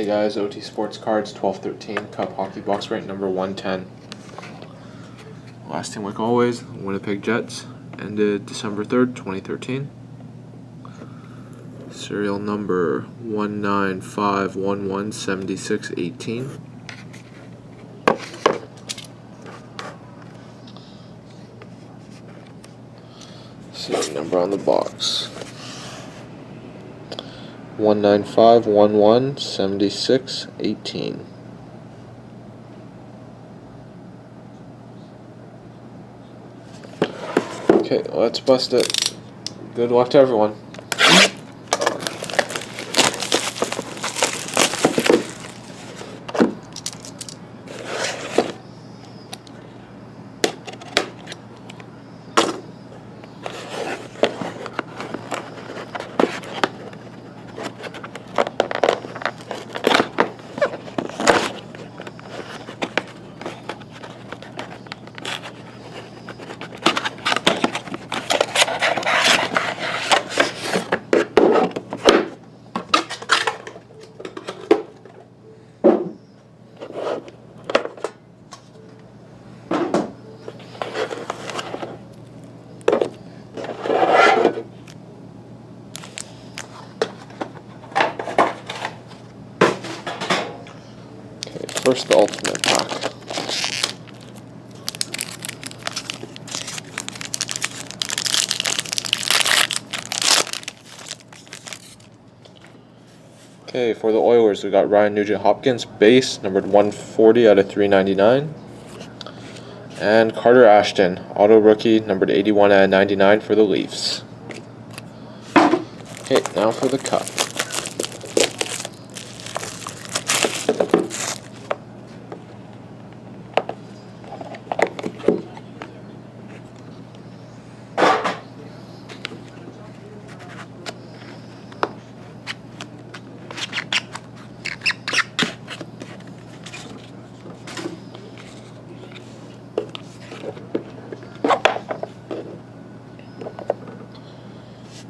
Hey guys, OT Sports Cards 1213 Cup Hockey Box Break number 110. Last team like always, Winnipeg Jets, ended December 3rd, 2013. Serial number 195117618. Serial number on the box. 195117618. Okay, let's bust it. Good luck to everyone. First, the Ultimate Pack. Okay, for the Oilers, we got Ryan Nugent-Hopkins, base, numbered 140 out of 399. And Carter Ashton, auto rookie, numbered 81 out of 99 for the Leafs. Okay, now for the Cup.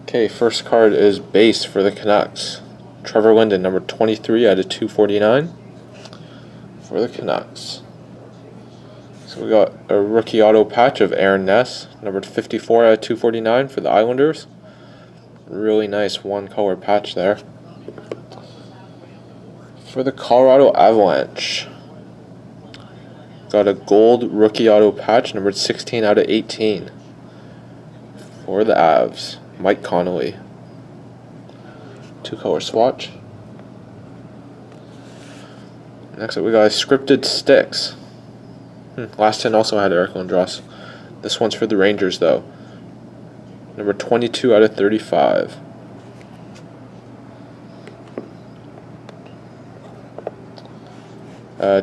Okay, first card is base for the Canucks. Trevor Linden, number 23 out of 249 for the Canucks. So we got a rookie auto patch of Aaron Ness, numbered 54 out of 249 for the Islanders. Really nice one-color patch there. For the Colorado Avalanche, got a gold rookie auto patch, numbered 16 out of 18 for the Avs. Mike Connolly. Two-color swatch. Next up, we got scripted sticks. Last 10 also had Eric Lindros. This one's for the Rangers, though. Number 22 out of 35.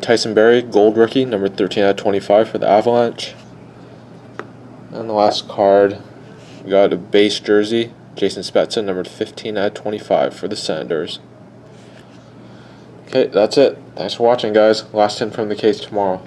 Tyson Barrie, gold rookie, number 13 out of 25 for the Avalanche. And the last card, we got a base jersey, Jason Spezza, numbered 15 out of 25 for the Senators. Okay, that's it. Thanks for watching, guys. Last 10 from the case tomorrow.